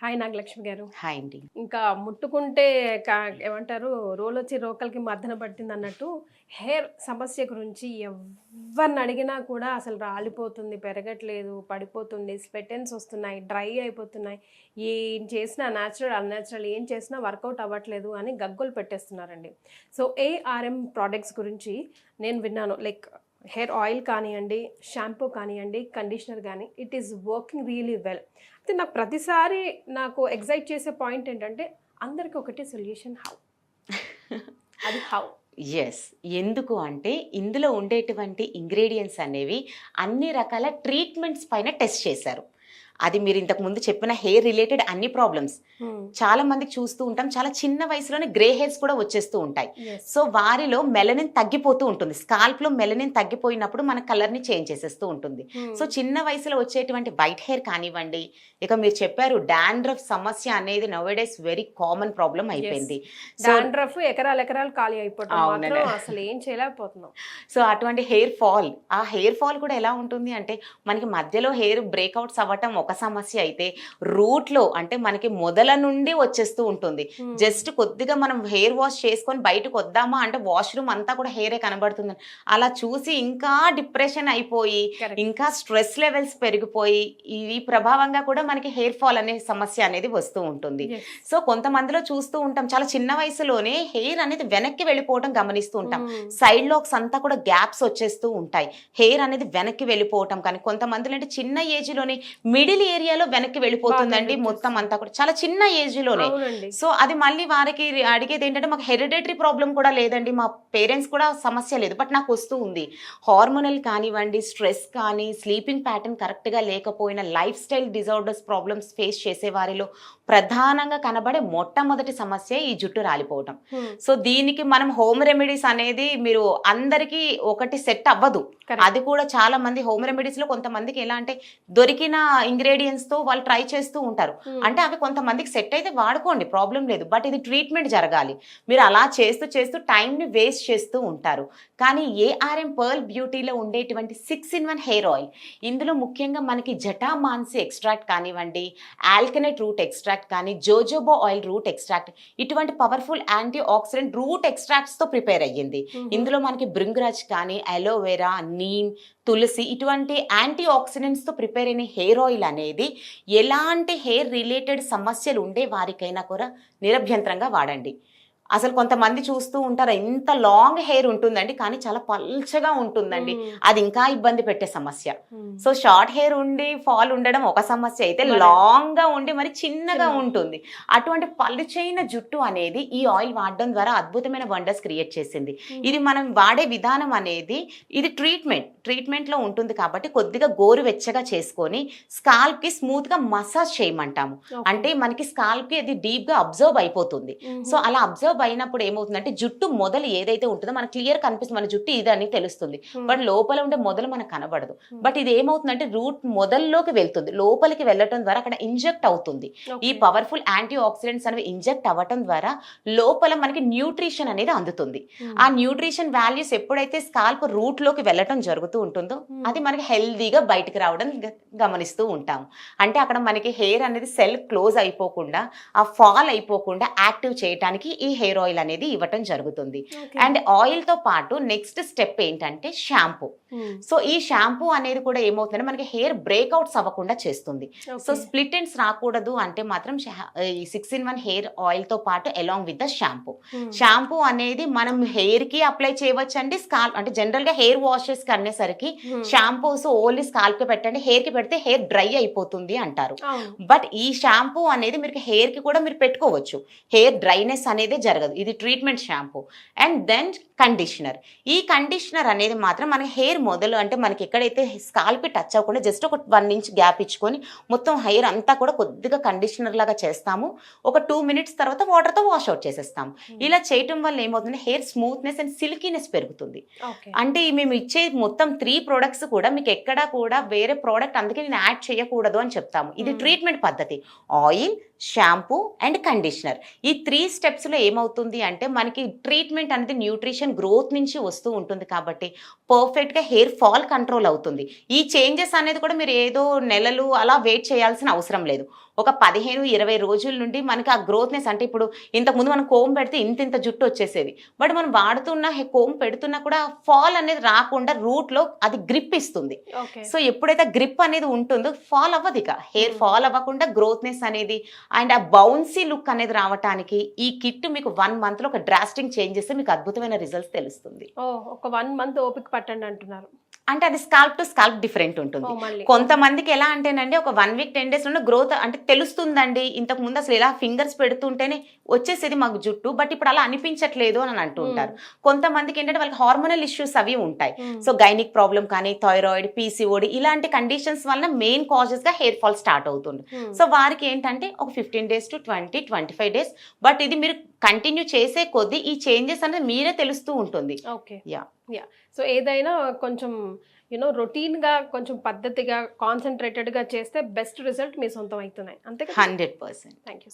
Hi Nagalakshmi గారు. Hi అండి. ఇంకా ముట్టుకుంటే ఏమంటారు రోలొచ్చి రోకలికి మద్దన పట్టిందన్నట్టు హెయిర్ సమస్య గురించి ఎవరిని అడిగినా కూడా అసలు రాలిపోతుంది, పెరగట్లేదు, పడిపోతుంది, స్వెటెన్స్ వస్తున్నాయి, డ్రై అయిపోతున్నాయి. ఏం చేసినా న్యాచురల్, అన్‌న్యాచురల్ ఏం చేసినా వర్కౌట్ అవ్వట్లేదు అని గగ్గోలు పెట్టేస్తున్నారండి. సో ఏఆర్ఎం ప్రొడక్ట్స్ గురించి నేను విన్నాను. లైక్ హెయిర్ ఆయిల్ కానియండి, షాంపూ కానియండి, కండిషనర్ కానీ it is working really well. అయితే నాకు ప్రతిసారి నాకు ఎగ్జైట్ చేసే పాయింట్ ఏంటంటే అందరికి ఒకటే సొల్యూషన్ హౌ. అది హౌ. యెస్. ఎందుకు అంటే ఇందులో ఉండేటువంటి ఇంగ్రీడియెంట్స్ అనేవి అన్ని రకాల ట్రీట్మెంట్స్ పైన టెస్ట్ చేశారు. అది మీరు ఇంతకు ముందు చెప్పిన హెయిర్ రిలేటెడ్ అన్ని ప్రాబ్లమ్స్ చాలా మందికి చూస్తూ ఉంటాం. చాలా చిన్న వయసులోనే గ్రే హెయిర్స్ కూడా వచ్చేస్తూ ఉంటాయి. సో వారిలో మెలనిన్ తగ్గిపోతూ ఉంటుంది. స్కాల్ప్ లో మెలనిన్ తగ్గిపోయినప్పుడు మన కలర్ ని చేంజ్ చేసేస్తూ ఉంటుంది. సో చిన్న వయసులో వచ్చేటువంటి వైట్ హెయిర్ కానివ్వండి, ఇక మీరు చెప్పారు డాండ్రఫ్ సమస్య అనేది నౌవేడేస్ వెరీ కామన్ ప్రాబ్లం అయిపోయింది. డాండ్రఫ్ ఎకరాలు ఎకరాలు ఖాళీ అయిపోతుంది, అసలు ఏం చేయలేకపోతున్నాం. సో అటువంటి హెయిర్ ఫాల్, ఆ హెయిర్ ఫాల్ కూడా ఎలా ఉంటుంది అంటే మనకి మధ్యలో హెయిర్ బ్రేక్అవుట్స్ అవ్వటం ఒక సమస్య అయితే రూట్ లో అంటే మనకి మొదల నుండి వచ్చేస్తూ ఉంటుంది. జస్ట్ కొద్దిగా మనం హెయిర్ వాష్ చేసుకొని బయటకు వద్దామా అంటే వాష్రూమ్ అంతా కూడా హెయిరే కనబడుతుంది. అలా చూసి ఇంకా డిప్రెషన్ అయిపోయి ఇంకా స్ట్రెస్ లెవెల్స్ పెరిగిపోయి ఈ ప్రభావంగా కూడా మనకి హెయిర్ ఫాల్ అనే సమస్య అనేది వస్తూ ఉంటుంది. సో కొంతమందిలో చూస్తూ ఉంటాం చాలా చిన్న వయసులోనే హెయిర్ అనేది వెనక్కి వెళ్ళిపోవడం గమనిస్తూ ఉంటాం. సైడ్ లాక్స్ అంతా కూడా గ్యాప్స్ వచ్చేస్తూ ఉంటాయి. హెయిర్ అనేది వెనక్కి వెళ్ళిపోవటం. కానీ కొంతమందిలో అంటే చిన్న ఏజ్ లోనే మిడిల్ ఏరియాలో వెనక్కి వెళ్ళిపోతుందండి మొత్తం అంతా కూడా చాలా చిన్న ఏజ్ లోనే. సో అది మళ్ళీ వారికి అడిగేది ఏంటంటే మాకు హెరిడేటరీ ప్రాబ్లం కూడా లేదండి, మా పేరెంట్స్ కూడా సమస్య లేదు, బట్ నాకు వస్తూ ఉంది. హార్మోనల్ కానివ్వండి, స్ట్రెస్ కానీ, స్లీపింగ్ ప్యాటర్న్ కరెక్ట్ గా లేకపోయినా, life style disorders problems face చేసే వారిలో ప్రధానంగా కనబడే మొట్టమొదటి సమస్య ఈ జుట్టు రాలిపోవటం. సో దీనికి మనం హోమ్ రెమెడీస్ అనేది మీరు అందరికీ ఒకటి సెట్ అవ్వదు. అది కూడా చాలా మంది హోమ్ రెమెడీస్ లో కొంతమందికి ఎలా అంటే దొరికిన ఇంగ్రీడియంట్స్ తో వాళ్ళు ట్రై చేస్తూ ఉంటారు. అంటే అవి కొంతమందికి సెట్ అయితే వాడుకోండి, ప్రాబ్లం లేదు, బట్ ఇది ట్రీట్మెంట్ జరగాలి. మీరు అలా చేస్తూ చేస్తూ టైం ని వేస్ట్ చేస్తూ ఉంటారు. కానీ ఏఆర్ఎం పర్ల్ బ్యూటీలో ఉండేటువంటి 6-in-1 హెయిర్ ఆయిల్, ఇందులో ముఖ్యంగా మనకి జటామాన్సి ఎక్స్ట్రాక్ట్ కానివ్వండి, ఆల్కనైట్ రూట్ ఎక్స్ట్రాక్ట్ కానీ, జోజోబా ఆయిల్ రూట్ ఎక్స్ట్రాక్ట్, ఇటువంటి powerful antioxidant root extracts తో ప్రిపేర్ అయ్యింది. ఇందులో మనకి భృంగరాజ్ కానీ, అలోవెరా, నీమ్, తులసి ఇటువంటి యాంటీ ఆక్సిడెంట్స్ తో ప్రిపేర్ అయిన హెయిర్ ఆయిల్ అనేది ఎలాంటి హెయిర్ రిలేటెడ్ సమస్యలు ఉండే వారికైనా కూడా నిరభ్యంతరంగా వాడండి. అసలు కొంతమంది చూస్తూ ఉంటారు ఇంత లాంగ్ హెయిర్ ఉంటుందండి కానీ చాలా పల్చగా ఉంటుందండి, అది ఇంకా ఇబ్బంది పెట్టే సమస్య. సో షార్ట్ హెయిర్ ఉండి ఫాల్ ఉండడం ఒక సమస్య అయితే, లాంగ్ గా ఉండి మరి చిన్నగా ఉంటుంది. అటువంటి పలుచైన జుట్టు అనేది ఈ ఆయిల్ వాడడం ద్వారా అద్భుతమైన వండర్స్ క్రియేట్ చేసింది. ఇది మనం వాడే విధానం అనేది ఇది ట్రీట్మెంట్ లో ఉంటుంది కాబట్టి కొద్దిగా గోరువెచ్చగా చేసుకొని స్కాల్ప్ కి స్మూత్ గా మసాజ్ చేయమంటాము. అంటే మనకి స్కాల్ప్ కి అది డీప్ గా అబ్జర్వ్ అయిపోతుంది. సో అలా అబ్జర్వ్ అయినప్పుడు ఏమవుతుందంటే జుట్టు మొదలు ఏదైతే ఉంటుందో మనకు క్లియర్ కనిపిస్తుంది, మన జుట్టు ఇదని తెలుస్తుంది, బట్ లోపల ఉండే మొదలు మనకు కనబడదు. బట్ ఇది ఏమవుతుందంటే రూట్ మొదల్లోకి వెళ్తుంది, లోపలికి వెళ్ళటం ద్వారా అక్కడ ఇంజెక్ట్ అవుతుంది. ఈ పవర్ఫుల్ యాంటీ ఆక్సిడెంట్స్ అనేవి ఇంజెక్ట్ అవ్వటం ద్వారా లోపల మనకి న్యూట్రిషన్ అనేది అందుతుంది. ఆ న్యూట్రిషన్ వాల్యూస్ ఎప్పుడైతే స్కాల్ప్ రూట్ లోకి వెళ్ళటం జరుగుతూ ఉంటుందో అది మనకి హెల్దీగా బయటకు రావడం గమనిస్తూ ఉంటాము. అంటే అక్కడ మనకి హెయిర్ అనేది సెల్ క్లోజ్ అయిపోకుండా, ఆ ఫాల్ అయిపోకుండా యాక్టివ్ చేయడానికి ఈ హెయిర్ ఆయిల్ అనేది ఇవ్వటం జరుగుతుంది. అండ్ ఆయిల్ తో పాటు నెక్స్ట్ స్టెప్ ఏంటంటే షాంపూ. సో ఈ షాంపూ అనేది కూడా ఏమవుతుందంటే మనకి హెయిర్ బ్రేక్అవుట్స్ అవ్వకుండా చేస్తుంది. సో స్ప్లిట్ ఎండ్స్ రాకూడదు అంటే మాత్రం ఈ 6-in-1 హెయిర్ ఆయిల్ తో పాటు అలాంగ్ విత్ ద షాంపూ అనేది మనం హెయిర్ కి అప్లై చేయవచ్చు అండి. స్కాల్ప్ అంటే జనరల్ గా హెయిర్ వాషెస్ కి అనేసరికి షాంపూస్ ఓన్లీ స్కాల్ప్ కి పెట్టండి, హెయిర్ కి పెడితే హెయిర్ డ్రై అయిపోతుంది అంటారు. బట్ ఈ షాంపూ అనేది మీరు హెయిర్ కి కూడా మీరు పెట్టుకోవచ్చు, హెయిర్ డ్రైనెస్ అనేది జరగదు. ఇది treatment shampoo. And then conditioner. ఈ కండిషనర్ అనేది మాత్రం మన హెయిర్ మొదలు అంటే మనకి ఎక్కడైతే స్కాల్ప్ టచ్ అవ్వకుండా జస్ట్ ఒక 1 ఇంచ్ గ్యాప్ ఇచ్చుకొని మొత్తం హెయిర్ అంతా కూడా కొద్దిగా కండిషనర్ లాగా చేస్తాము. ఒక 2 మినిట్స్ తర్వాత వాటర్తో వాష్ అవుట్ చేసేస్తాము. ఇలా చేయటం వల్ల ఏమవుతుంది హెయిర్ స్మూత్నెస్ అండ్ సిల్కీనెస్ పెరుగుతుంది. అంటే మేము ఇచ్చే మొత్తం 3 ప్రొడక్ట్స్ కూడా మీకు ఎక్కడా కూడా వేరే ప్రోడక్ట్ అందుకే నేను యాడ్ చేయకూడదు అని చెప్తాము. ఇది ట్రీట్మెంట్ పద్ధతి. ఆయిల్, షాంపూ అండ్ కండిషనర్, ఈ 3 స్టెప్స్లో ఏమవుతుంది అంటే మనకి ట్రీట్మెంట్ అనేది న్యూట్రిషన్ గ్రోత్ నుంచి వస్తూ ఉంటుంది కాబట్టి పర్ఫెక్ట్గా హెయిర్ ఫాల్ కంట్రోల్ అవుతుంది. ఈ చేంజెస్ అనేది కూడా మీరు ఏదో నెలలు అలా వెయిట్ చేయాల్సిన అవసరం లేదు. ఒక 15-20 రోజుల నుండి మనకి ఆ గ్రోత్నెస్, అంటే ఇప్పుడు ఇంతకుముందు మనం కోమ్ పెడితే ఇంత జుట్టు వచ్చేసేది, బట్ మనం వాడుతున్న కోమ్ పెడుతున్నా కూడా ఫాల్ అనేది రాకుండా రూట్ లో అది గ్రిప్ ఇస్తుంది. ఓకే. సో ఎప్పుడైతే గ్రిప్ అనేది ఉంటుందో ఫాల్ అవ్వదు, ఇక హెయిర్ ఫాల్ అవ్వకుండా గ్రోత్నెస్ అనేది అండ్ ఆ బౌన్సీ లుక్ అనేది రావడానికి ఈ కిట్ మీకు 1 month లో ఒక డ్రాస్టింగ్ చేంజ్ చేస్తే మీకు అద్భుతమైన రిజల్ట్స్ తెలుస్తుంది. ఓ, ఒక 1 month ఓపిక పట్టండి అంటున్నారు. అంటే అది స్కాల్ప్ టు స్కాల్ప్ డిఫరెంట్ ఉంటుంది. మళ్ళీ కొంతమందికి ఎలా అంటేనండి ఒక 1 week 10 days లో గ్రోత్ అంటే తెలుస్తుందండి, ఇంతకు ముందు అసలు ఇలా ఫింగర్స్ పెడుతుంటేనే వచ్చేసేది మాకు జుట్టు, బట్ ఇప్పుడు అలా అనిపించట్లేదు అని అంటూ ఉంటారు. కొంతమందికి ఏంటంటే వాళ్ళకి హార్మోనల్ ఇష్యూస్ అవి ఉంటాయి. సో గైనిక్ ప్రాబ్లం కానీ, థైరాయిడ్, పీసీఓడి ఇలాంటి కండిషన్స్ వల్ల మెయిన్ కాజెస్ గా హెయిర్ ఫాల్ స్టార్ట్ అవుతుంది. సో వారికి ఏంటంటే ఒక 15 days to 20-25 days, బట్ ఇది మీరు కంటిన్యూ చేసే కొద్దీ ఈ చేంజెస్ అనేది మీరే తెలుస్తూ ఉంటుంది. ఓకే. యా. సో ఏదైనా కొంచెం రొటీన్గా కొంచెం పద్ధతిగా కాన్సన్ట్రేటెడ్గా చేస్తే బెస్ట్ రిజల్ట్ మీ సొంతం అవుతున్నాయి. అంతే కదా? 100%. Thank you.